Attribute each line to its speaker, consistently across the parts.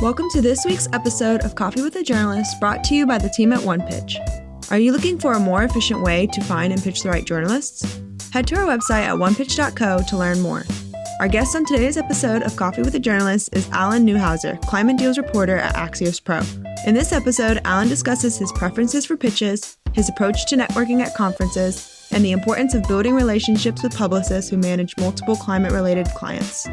Speaker 1: Welcome to this week's episode of Coffee with a Journalist, brought to you by the team at One Pitch. Are you looking for a more efficient way to find and pitch the right journalists? Head to our website at onepitch.co to learn more. Our guest on today's episode of Coffee with a Journalist is Alan Neuhauser, climate deals reporter at Axios Pro. In this episode, Alan discusses his preferences for pitches, his approach to networking at conferences, and the importance of building relationships with publicists who manage multiple climate-related clients.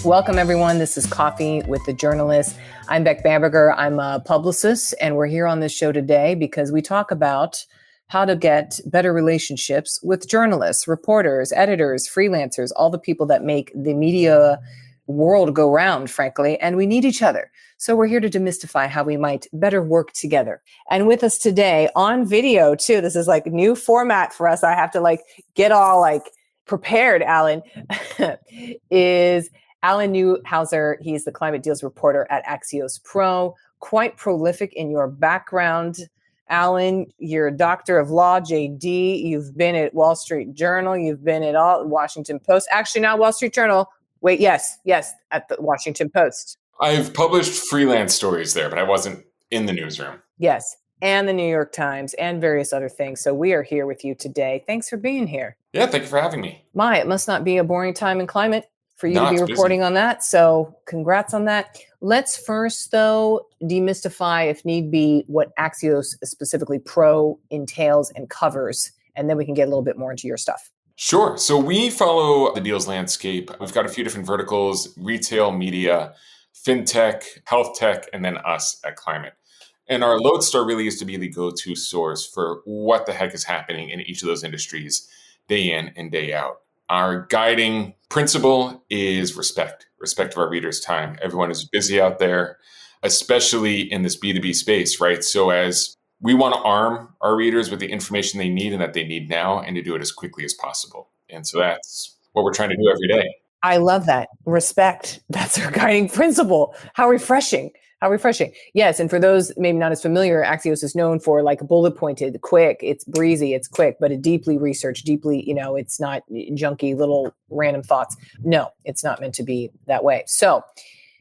Speaker 2: Welcome, everyone. This is Coffee with the Journalist. I'm Beck Bamberger. I'm a publicist, and we're here on this show today because we talk about how to get better relationships with journalists, reporters, editors, freelancers, all the people that make the media world go round, frankly, and we need each other. So we're here to demystify how we might better work together. And with us today on video, too, this is like a new format for us. I have to get all prepared, Alan, is Alan Neuhauser. He's the climate deals reporter at Axios Pro, quite prolific in your background. Alan, you're a doctor of law, JD. You've been at Wall Street Journal. You've been at Washington Post. Actually, not Wall Street Journal. Wait, yes, at the Washington Post.
Speaker 3: I've published freelance stories there, but I wasn't in the newsroom.
Speaker 2: Yes, and the New York Times and various other things. So we are here with you today. Thanks for being here.
Speaker 3: Yeah, thank you for having me.
Speaker 2: It must not be a boring time in climate for you to be reporting on that. So congrats on that. Let's first, though, demystify, if need be, what Axios, specifically Pro, entails and covers. And then we can get a little bit more into your stuff.
Speaker 3: Sure. So we follow the deals landscape. We've got a few different verticals: retail, media, fintech, health tech, and then us at climate. And our lodestar really is to be the go-to source for what the heck is happening in each of those industries day in and day out. Our guiding principle is respect of our readers' time. Everyone is busy out there, especially in this B2B space, right? So as we want to arm our readers with the information they need and that they need now, and to do it as quickly as possible. And so that's what we're trying to do every day.
Speaker 2: I love that. Respect. That's our guiding principle. How refreshing. Yes. And for those maybe not as familiar, Axios is known for bullet pointed, quick, it's breezy, it's quick, but a deeply researched, it's not junky little random thoughts. No, it's not meant to be that way. So,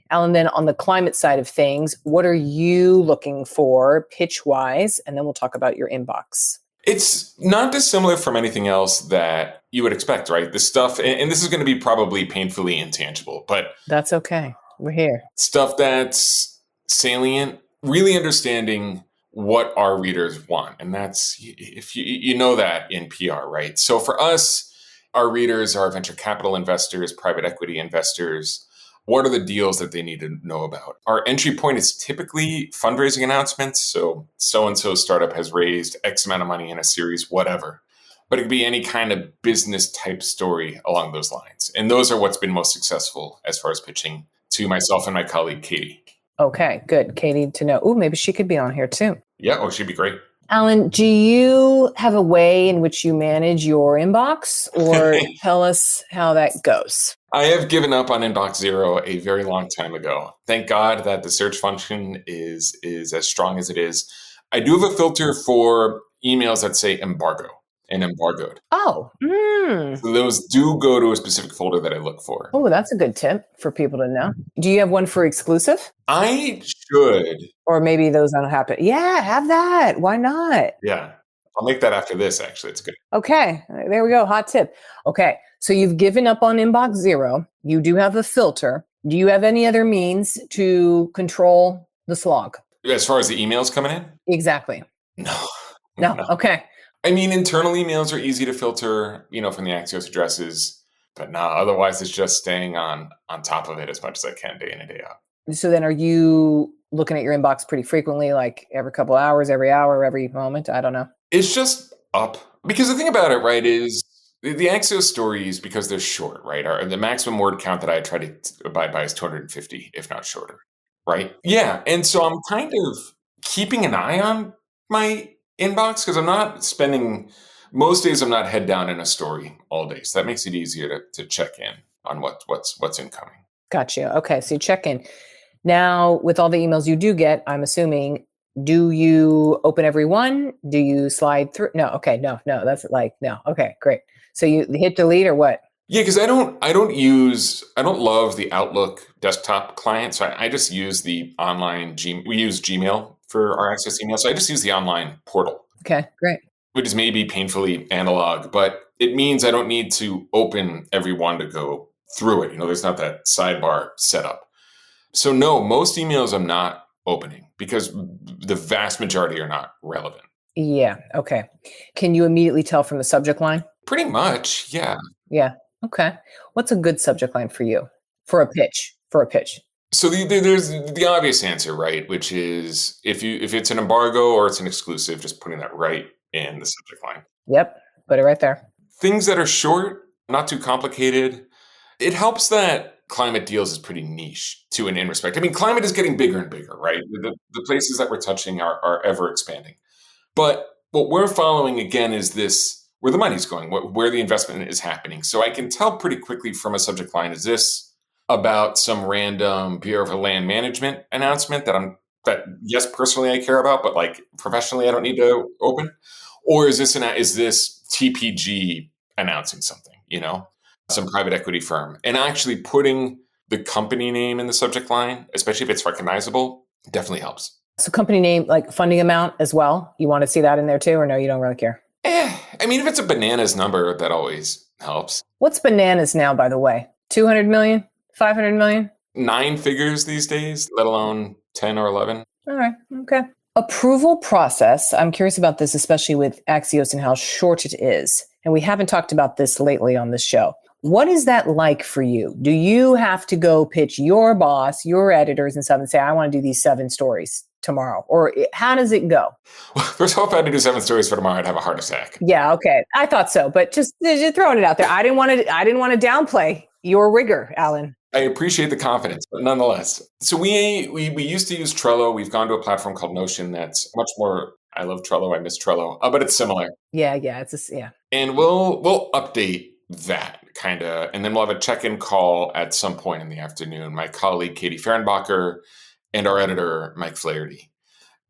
Speaker 2: Alan, then on the climate side of things, what are you looking for pitch wise? And then we'll talk about your inbox.
Speaker 3: It's not dissimilar from anything else that you would expect, right? This stuff, and this is going to be probably painfully intangible, but
Speaker 2: that's okay. We're here.
Speaker 3: Stuff that's salient, really understanding what our readers want. And that's, if you know that in PR, right? So for us, our readers are venture capital investors, private equity investors. What are the deals that they need to know about? Our entry point is typically fundraising announcements. So-and-so startup has raised X amount of money in a series, whatever. But it could be any kind of business type story along those lines. And those are what's been most successful as far as pitching to myself and my colleague, Katie.
Speaker 2: Okay, good. Katie to know. Maybe she could be on here too.
Speaker 3: Yeah, she'd be great.
Speaker 2: Alan, do you have a way in which you manage your inbox, or tell us how that goes?
Speaker 3: I have given up on Inbox Zero a very long time ago. Thank God that the search function is as strong as it is. I do have a filter for emails that say embargo and embargoed.
Speaker 2: Oh.
Speaker 3: So those do go to a specific folder that I look for.
Speaker 2: Oh, that's a good tip for people to know. Do you have one for exclusive?
Speaker 3: I should.
Speaker 2: Or maybe those don't happen. Yeah, have that. Why not?
Speaker 3: Yeah. I'll make that after this, actually. It's good.
Speaker 2: Okay. There we go. Hot tip. Okay. So you've given up on Inbox Zero. You do have a filter. Do you have any other means to control the slog?
Speaker 3: As far as the emails coming in?
Speaker 2: Exactly.
Speaker 3: No.
Speaker 2: Okay.
Speaker 3: I mean, internal emails are easy to filter, from the Axios addresses, but otherwise it's just staying on top of it as much as I can day in and day out.
Speaker 2: So then are you looking at your inbox pretty frequently, like every couple hours, every hour, every moment? I don't know.
Speaker 3: It's just up. Because the thing about it, right, is the Axios stories, because they're short, right, the maximum word count that I try to abide by is 250, if not shorter, right? Yeah. And so I'm kind of keeping an eye on my inbox because I'm not spending, most days I'm not head down in a story all day. So that makes it easier to check in on what's incoming.
Speaker 2: Gotcha. Okay. So you check in. Now, with all the emails you do get, I'm assuming, do you open every one? Do you slide through? No. Okay. No. That's no. Okay. Great. So you hit delete or what?
Speaker 3: Yeah, because I don't love the Outlook desktop client. So I just use the online we use Gmail for our Access email. So I just use the online portal,
Speaker 2: Okay, great.
Speaker 3: which is maybe painfully analog, but it means I don't need to open every one to go through it. There's not that sidebar setup. So no, most emails I'm not opening because the vast majority are not relevant.
Speaker 2: Yeah, okay. Can you immediately tell from the subject line?
Speaker 3: Pretty much, yeah.
Speaker 2: Yeah, okay. What's a good subject line for you? For a pitch?
Speaker 3: So there's the obvious answer, right? Which is if it's an embargo or it's an exclusive, just putting that right in the subject line.
Speaker 2: Yep, put it right there.
Speaker 3: Things that are short, not too complicated. It helps that climate deals is pretty niche to an in respect. I mean, climate is getting bigger and bigger, right? The places that we're touching are ever expanding. But what we're following again is this, where the money's going, where the investment is happening. So I can tell pretty quickly from a subject line, is this about some random Bureau of Land Management announcement that yes, personally I care about, but like professionally I don't need to open? Or is this TPG announcing something, some private equity firm? And actually putting the company name in the subject line, especially if it's recognizable, definitely helps.
Speaker 2: So company name, like funding amount as well. You want to see that in there too, or no, you don't really care?
Speaker 3: I mean, if it's a bananas number, that always helps.
Speaker 2: What's bananas now, by the way? 200 million? 500 million?
Speaker 3: 9 figures these days, let alone 10 or 11.
Speaker 2: All right. Okay. Approval process. I'm curious about this, especially with Axios and how short it is. And we haven't talked about this lately on this show. What is that like for you? Do you have to go pitch your boss, your editors and stuff and say, I want to do these 7 stories tomorrow? Or how does it go?
Speaker 3: Well, first of all, if I had to do 7 stories for tomorrow, I'd have a heart attack.
Speaker 2: Yeah. Okay. I thought so, but just throwing it out there. I didn't want to downplay your rigor, Alan.
Speaker 3: I appreciate the confidence, but nonetheless. So we used to use Trello. We've gone to a platform called Notion that's much more. I love Trello. I miss Trello, but it's similar.
Speaker 2: Yeah. Yeah.
Speaker 3: And we'll update that kind of, and then we'll have a check-in call at some point in the afternoon. My colleague Katie Fehrenbacher and our editor Mike Flaherty,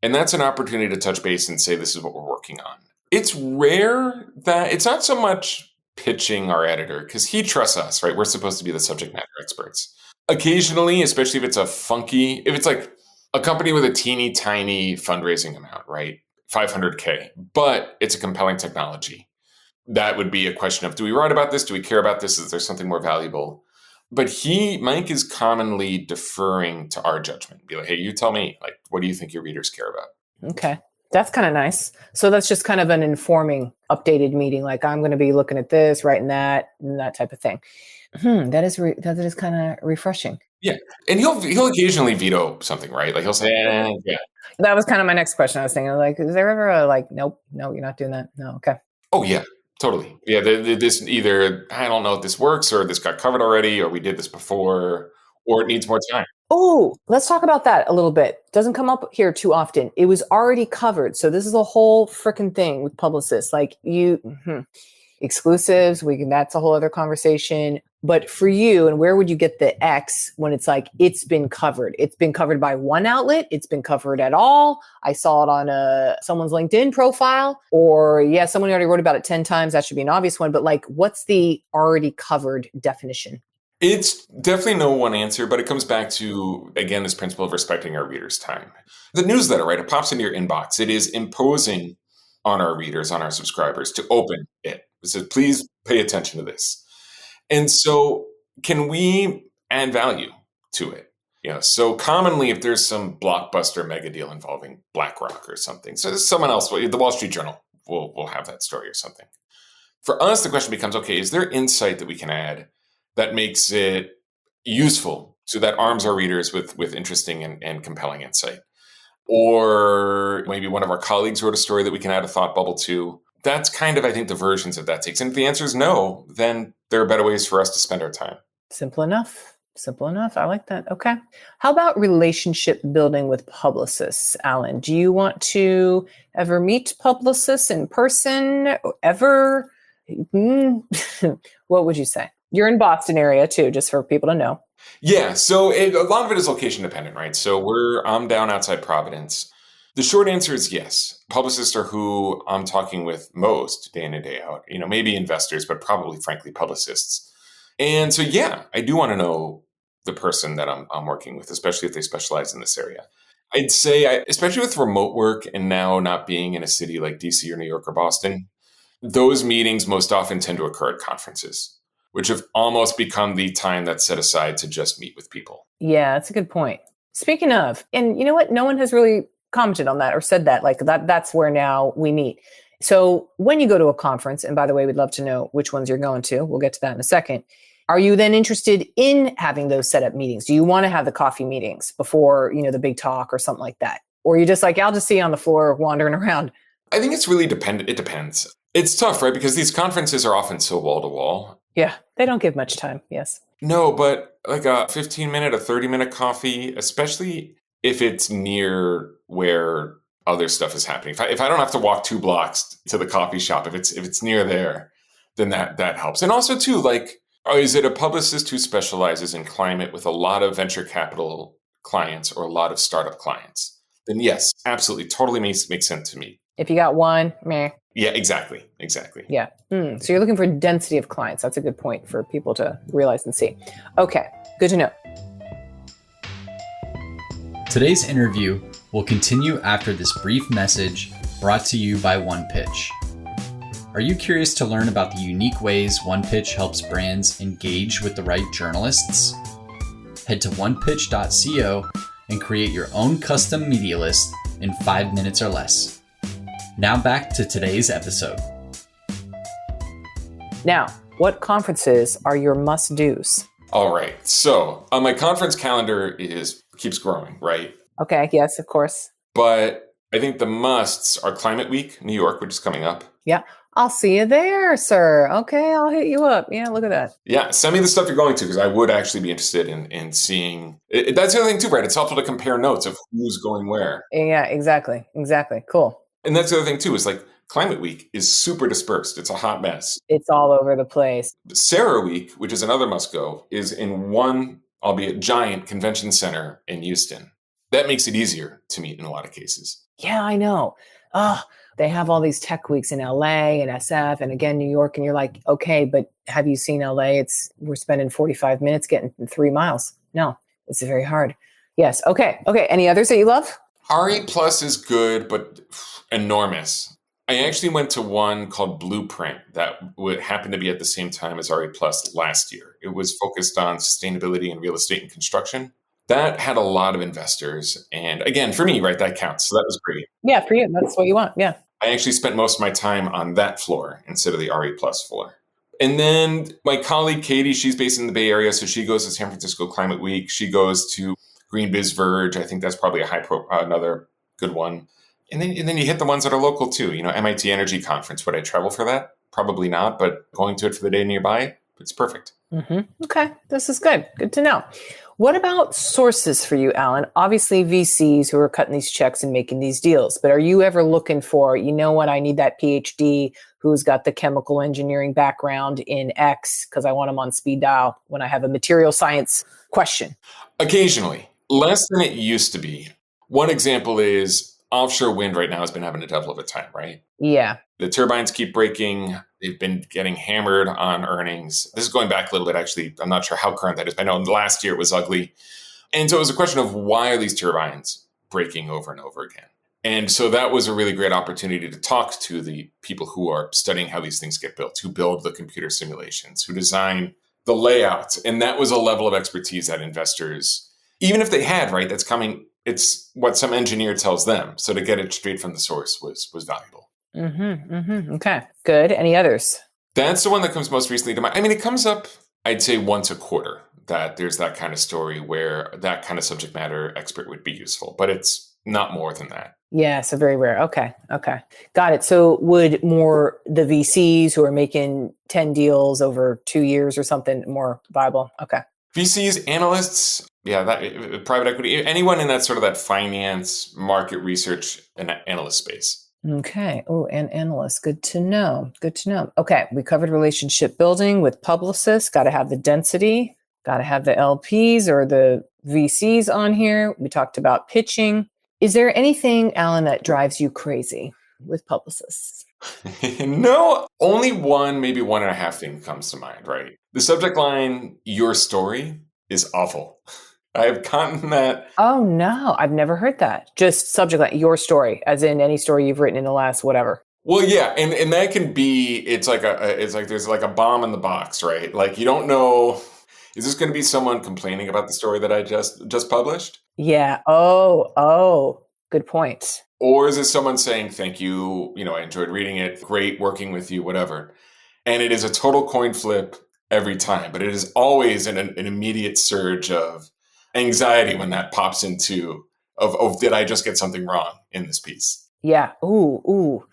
Speaker 3: and that's an opportunity to touch base and say this is what we're working on. It's rare that it's not so much pitching our editor because he trusts us, right? We're supposed to be the subject matter experts. Occasionally, especially if it's like a company with a teeny tiny fundraising amount, right? $500K, but it's a compelling technology. That would be a question of, do we write about this? Do we care about this? Is there something more valuable? But Mike is commonly deferring to our judgment. Be like, hey, you tell me, like, what do you think your readers care about?
Speaker 2: Okay. That's kind of nice. So that's just kind of an informing, updated meeting. Like I'm going to be looking at this, writing that, and that type of thing. That is kind of refreshing.
Speaker 3: Yeah, and he'll occasionally veto something, right? Like he'll say, yeah.
Speaker 2: That was kind of my next question. I was thinking, like, is there ever a like, nope, no, you're not doing that. No, okay.
Speaker 3: Oh yeah, totally. Yeah, this either I don't know if this works, or this got covered already, or we did this before, or it needs more time.
Speaker 2: Oh, let's talk about that a little bit. Doesn't come up here too often. It was already covered. So this is a whole freaking thing with publicists. Like exclusives, that's a whole other conversation. But for you, and where would you get the X when it's like, it's been covered? It's been covered by one outlet. It's been covered at all. I saw it on someone's LinkedIn profile, or someone already wrote about it 10 times. That should be an obvious one. But like, what's the already covered definition?
Speaker 3: It's definitely no one answer, but it comes back to, again, this principle of respecting our readers' time. The newsletter, right? It pops into your inbox. It is imposing on our readers, on our subscribers to open it. It says, please pay attention to this. And so can we add value to it? So commonly if there's some blockbuster mega deal involving BlackRock or something, so someone else, the Wall Street Journal will have that story or something. For us, the question becomes, okay, is there insight that we can add that makes it useful, so that arms our readers with interesting and compelling insight? Or maybe one of our colleagues wrote a story that we can add a thought bubble to. That's kind of, I think, the versions that takes. And if the answer is no, then there are better ways for us to spend our time.
Speaker 2: Simple enough. I like that. Okay. How about relationship building with publicists, Alan? Do you want to ever meet publicists in person? Ever? What would you say? You're in Boston area too, just for people to know.
Speaker 3: Yeah. So a lot of it is location dependent, right? So I'm down outside Providence. The short answer is yes. Publicists are who I'm talking with most day in and day out. Maybe investors, but probably, frankly, publicists. And so, yeah, I do want to know the person that I'm working with, especially if they specialize in this area. I'd say, especially with remote work and now not being in a city like DC or New York or Boston, those meetings most often tend to occur at conferences, which have almost become the time that's set aside to just meet with people.
Speaker 2: Yeah, that's a good point. Speaking of, and you know what? No one has really commented on that or said that. Like that's where now we meet. So when you go to a conference, and by the way, we'd love to know which ones you're going to. We'll get to that in a second. Are you then interested in having those set up meetings? Do you want to have the coffee meetings before, the big talk or something like that? Or are you just like, I'll just see you on the floor wandering around?
Speaker 3: I think it's really dependent. It depends. It's tough, right? Because these conferences are often so wall to wall.
Speaker 2: Yeah, they don't give much time. Yes.
Speaker 3: No, but like a 15-minute, a 30-minute coffee, especially if it's near where other stuff is happening. If I don't have to walk 2 blocks to the coffee shop, if it's near there, then that helps. And also too, like, is it a publicist who specializes in climate with a lot of venture capital clients or a lot of startup clients? Then yes, absolutely, totally makes sense to me.
Speaker 2: If you got one, meh.
Speaker 3: Yeah, exactly.
Speaker 2: Yeah. So you're looking for density of clients. That's a good point for people to realize and see. Okay, good to know.
Speaker 4: Today's interview will continue after this brief message brought to you by OnePitch. Are you curious to learn about the unique ways OnePitch helps brands engage with the right journalists? Head to onepitch.co and create your own custom media list in 5 minutes or less. Now back to today's episode.
Speaker 2: Now, what conferences are your must-dos?
Speaker 3: All right. So my conference calendar keeps growing, right?
Speaker 2: Okay. Yes, of course.
Speaker 3: But I think the musts are Climate Week, New York, which is coming up.
Speaker 2: Yeah. I'll see you there, sir. Okay. I'll hit you up. Yeah. Look at that.
Speaker 3: Yeah. Send me the stuff you're going to, because I would actually be interested in seeing. That's the other thing too, right? It's helpful to compare notes of who's going where.
Speaker 2: Yeah, exactly. Cool.
Speaker 3: And that's the other thing too, is like Climate Week is super dispersed. It's a hot mess.
Speaker 2: It's all over the place.
Speaker 3: Sarah Week, which is another must go, is in one, albeit giant, convention center in Houston. That makes it easier to meet in a lot of cases.
Speaker 2: Yeah, I know. They have all these tech weeks in LA and SF and again, New York. And you're like, okay, but have you seen LA? We're spending 45 minutes getting 3 miles. No, it's very hard. Yes. Okay. Any others that you love?
Speaker 3: RE Plus is good, but enormous. I actually went to one called Blueprint that would happen to be at the same time as RE Plus last year. It was focused on sustainability in real estate and construction. That had a lot of investors. And again, for me, right, that counts. So that was great.
Speaker 2: Yeah, for you. That's what you want. Yeah.
Speaker 3: I actually spent most of my time on that floor instead of the RE Plus floor. And then my colleague, Katie, she's based in the Bay Area. So she goes to San Francisco Climate Week. She goes to Green Biz Verge. I think that's probably another good one. And then you hit the ones that are local too. MIT Energy Conference. Would I travel for that? Probably not, but going to it for the day nearby, it's perfect.
Speaker 2: Mm-hmm. Okay, this is good. Good to know. What about sources for you, Alan? Obviously, VCs who are cutting these checks and making these deals. But are you ever looking for, I need that PhD who's got the chemical engineering background in X because I want them on speed dial when I have a material science question?
Speaker 3: Occasionally, less than it used to be. One example is offshore wind right now has been having a devil of a time, right?
Speaker 2: Yeah.
Speaker 3: The turbines keep breaking. They've been getting hammered on earnings. This is going back a little bit, actually. I'm not sure how current that is. I know last year it was ugly. And so it was a question of why are these turbines breaking over and over again? And so that was a really great opportunity to talk to the people who are studying how these things get built, who build the computer simulations, who design the layouts. And that was a level of expertise that investors, even if they had, right, that's coming, it's what some engineer tells them. So to get it straight from the source was valuable.
Speaker 2: Okay, good. Any others?
Speaker 3: That's the one that comes most recently to mind. I mean, it comes up, I'd say, once a quarter that there's that kind of story where that kind of subject matter expert would be useful, but it's not more than that.
Speaker 2: Yeah, so very rare. Okay. Got it. So would more the VCs who are making 10 deals over 2 years or something more viable? Okay.
Speaker 3: VCs, analysts, that private equity, anyone in that sort of that finance, market research, and analyst space.
Speaker 2: Okay. Oh, and analysts. Good to know. Okay. We covered relationship building with publicists. Got to have the density. Got to have the LPs or the VCs on here. We talked about pitching. Is there anything, Alan, that drives you crazy with publicists?
Speaker 3: No, only one, maybe one and a half thing comes to mind, right? The subject line, your story, is awful. I have gotten that.
Speaker 2: Oh no, I've never heard that. Just subject line, your story, as in any story you've written in the last whatever.
Speaker 3: Well, yeah, and that can be, it's like there's like a bomb in the box, right? Like you don't know, is this going to be someone complaining about the story that I just published?
Speaker 2: Yeah. Oh, good point.
Speaker 3: Or is it someone saying, thank you, I enjoyed reading it, great working with you, whatever. And it is a total coin flip every time, but it is always an immediate surge of anxiety when that pops into, did I just get something wrong in this piece?
Speaker 2: Yeah. Ooh.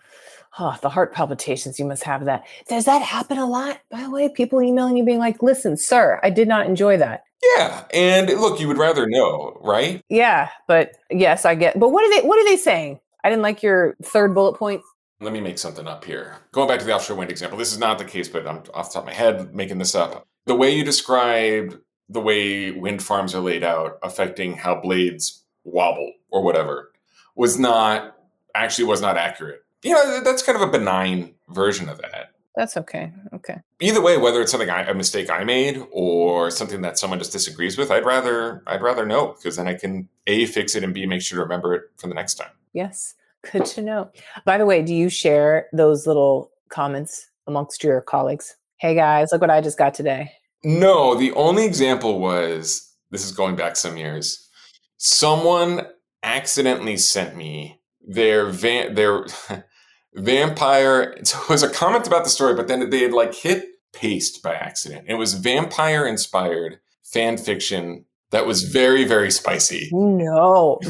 Speaker 2: Oh, the heart palpitations, you must have that. Does that happen a lot, by the way? People emailing you being like, listen, sir, I did not enjoy that.
Speaker 3: Yeah. And look, you would rather know, right?
Speaker 2: Yeah, but yes, I get. But what are they saying? I didn't like your third bullet point.
Speaker 3: Let me make something up here. Going back to the offshore wind example, this is not the case, but I'm off the top of my head making this up. The way you described the way wind farms are laid out affecting how blades wobble or whatever was not accurate. That's kind of a benign version of that.
Speaker 2: That's okay. Okay.
Speaker 3: Either way, whether it's a mistake I made or something that someone just disagrees with, I'd rather know, because then I can A, fix it, and B, make sure to remember it for the next time.
Speaker 2: Yes. Good to know. By the way, do you share those little comments amongst your colleagues? Hey guys, look what I just got today.
Speaker 3: No, the only example was, this is going back some years, someone accidentally sent me their vampire. So it was a comment about the story, but then they had hit paste by accident. It was vampire inspired fan fiction that was very, very spicy.
Speaker 2: No.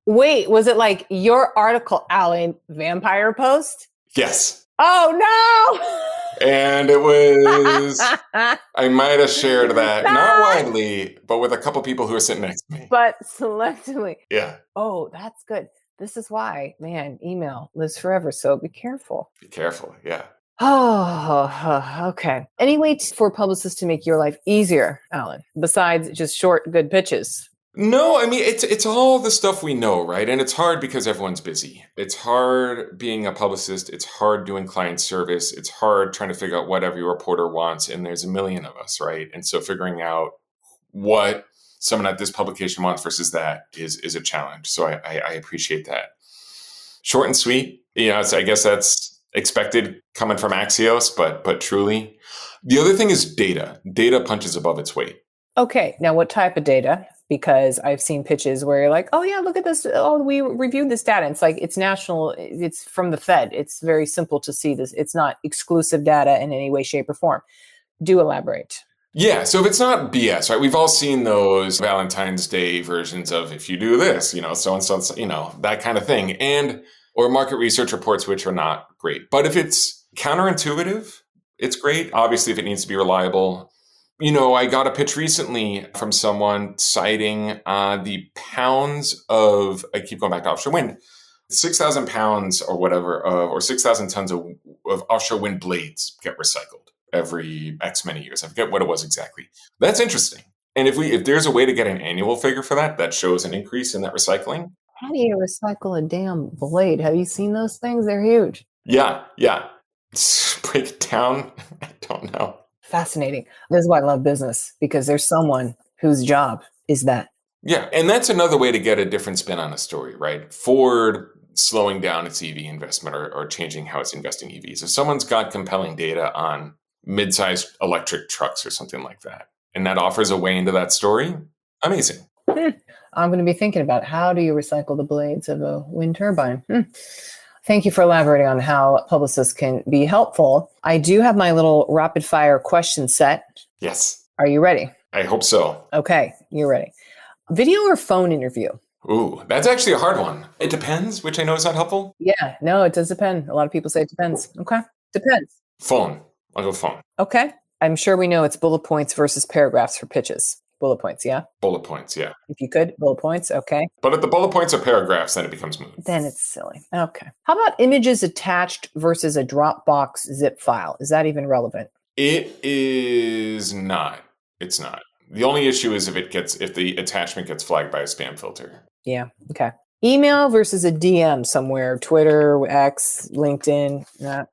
Speaker 2: Wait, was it like your article, Alan, vampire post?
Speaker 3: Yes.
Speaker 2: Oh no!
Speaker 3: And it was, I might have shared that, not widely, but with a couple people who were sitting next to me.
Speaker 2: But selectively.
Speaker 3: Yeah.
Speaker 2: Oh, that's good. This is why, man, email lives forever. So be careful.
Speaker 3: Be careful. Yeah.
Speaker 2: Oh, okay. Any way for publicists to make your life easier, Alan, besides just short, good pitches?
Speaker 3: No, I mean, it's all the stuff we know, right? And it's hard because everyone's busy. It's hard being a publicist. It's hard doing client service. It's hard trying to figure out what every reporter wants. And there's a million of us, right? And so figuring out what someone at this publication wants versus that is a challenge. So I appreciate that. Short and sweet. So I guess that's expected coming from Axios, but truly. The other thing is data. Data punches above its weight.
Speaker 2: Okay. Now, what type of data? Because I've seen pitches where you're like, oh yeah, look at this. Oh, we reviewed this data. It's like, it's national. It's from the Fed. It's very simple to see this. It's not exclusive data in any way, shape, or form. Do elaborate.
Speaker 3: Yeah. So if it's not BS, right? We've all seen those Valentine's Day versions of, if you do this, so-and-so, that kind of thing. Or market research reports, which are not great. But if it's counterintuitive, it's great. Obviously, if it needs to be reliable. I got a pitch recently from someone citing the pounds of, I keep going back to offshore wind, 6,000 pounds or whatever, or 6,000 tons of offshore wind blades get recycled every X many years. I forget what it was exactly. That's interesting. And if there's a way to get an annual figure for that shows an increase in that recycling.
Speaker 2: How do you recycle a damn blade? Have you seen those things? They're huge.
Speaker 3: Yeah. Break it down. I don't know.
Speaker 2: Fascinating. This is why I love business, because there's someone whose job is that.
Speaker 3: Yeah. And that's another way to get a different spin on a story, right? Ford slowing down its EV investment or changing how it's investing EVs. If someone's got compelling data on mid-sized electric trucks or something like that, and that offers a way into that story, amazing.
Speaker 2: I'm going to be thinking about, how do you recycle the blades of a wind turbine? Thank you for elaborating on how publicists can be helpful. I do have my little rapid fire question set.
Speaker 3: Yes.
Speaker 2: Are you ready?
Speaker 3: I hope so.
Speaker 2: Okay, you're ready. Video or phone interview?
Speaker 3: Ooh, that's actually a hard one. It depends, which I know is not helpful.
Speaker 2: Yeah, no, it does depend. A lot of people say it depends. Okay, depends.
Speaker 3: Phone. I'll go phone.
Speaker 2: Okay. I'm sure we know it's bullet points versus paragraphs for pitches. Bullet points, yeah?
Speaker 3: Bullet points, yeah.
Speaker 2: If you could, bullet points, okay.
Speaker 3: But if the bullet points are paragraphs, then it becomes moot.
Speaker 2: Then it's silly. Okay. How about images attached versus a Dropbox zip file? Is that even relevant?
Speaker 3: It is not. It's not. The only issue is if the attachment gets flagged by a spam filter.
Speaker 2: Yeah, okay. Email versus a DM somewhere, Twitter, X, LinkedIn. Nah.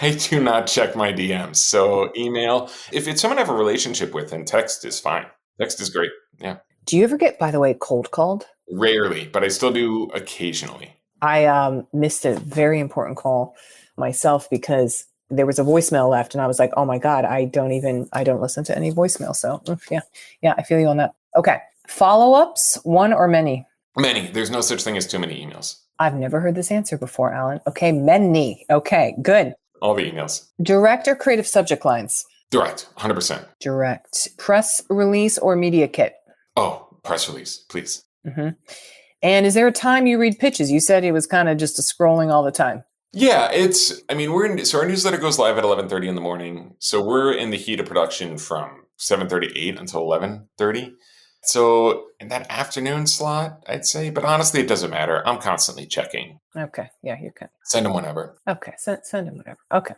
Speaker 3: I do not check my DMs. So email, if it's someone I have a relationship with, then text is fine. Text is great. Yeah.
Speaker 2: Do you ever get, by the way, cold called?
Speaker 3: Rarely, but I still do occasionally.
Speaker 2: I missed a very important call myself because there was a voicemail left and I was like, oh my God, I don't listen to any voicemail. So yeah, I feel you on that. Okay. Follow-ups, one or many?
Speaker 3: Many. There's no such thing as too many emails.
Speaker 2: I've never heard this answer before, Alan. Okay, many. Okay, good.
Speaker 3: All the emails.
Speaker 2: Direct or creative subject lines?
Speaker 3: Direct, 100%.
Speaker 2: Direct. Press release or media kit?
Speaker 3: Oh, press release, please.
Speaker 2: Mm-hmm. And is there a time you read pitches? You said it was kind of just a scrolling all the time.
Speaker 3: Yeah, so our newsletter goes live at 11:30 in the morning. So we're in the heat of production from 7:38 until 11:30. So in that afternoon slot, I'd say, but honestly, it doesn't matter. I'm constantly checking.
Speaker 2: Okay. Yeah, you can.
Speaker 3: Send them whenever.
Speaker 2: Okay. Send them whatever. Okay.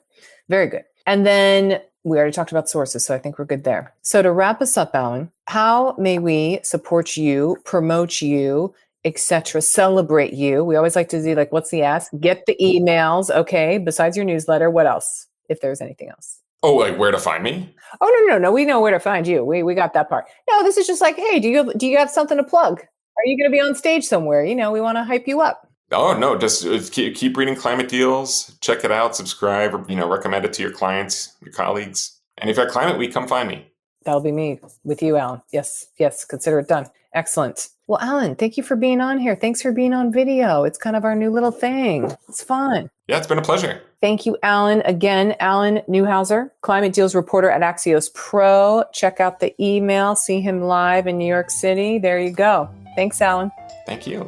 Speaker 2: Very good. And then we already talked about sources, so I think we're good there. So to wrap us up, Alan, how may we support you, promote you, etc., celebrate you? We always like to do what's the ask? Get the emails. Okay. Besides your newsletter, what else? If there's anything else.
Speaker 3: Oh, like where to find me?
Speaker 2: Oh, no. We know where to find you. We got that part. No, this is just hey, do you have something to plug? Are you going to be on stage somewhere? We want to hype you up.
Speaker 3: Oh, no, just keep reading Climate Deals. Check it out, subscribe, or, recommend it to your clients, your colleagues. And if you're at Climate Week, come find me.
Speaker 2: That'll be me with you, Alan. Yes. Consider it done. Excellent. Well, Alan, thank you for being on here. Thanks for being on video. It's kind of our new little thing. It's fun.
Speaker 3: Yeah, it's been a pleasure.
Speaker 2: Thank you, Alan. Again, Alan Neuhauser, Climate Deals reporter at Axios Pro. Check out the email. See him live in New York City. There you go. Thanks, Alan.
Speaker 3: Thank you.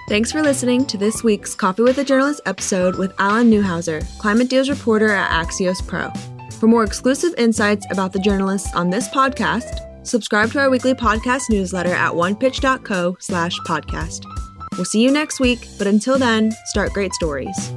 Speaker 1: Thanks for listening to this week's Coffee with a Journalist episode with Alan Neuhauser, Climate Deals reporter at Axios Pro. For more exclusive insights about the journalists on this podcast, subscribe to our weekly podcast newsletter at onepitch.co/podcast. We'll see you next week, but until then, start great stories.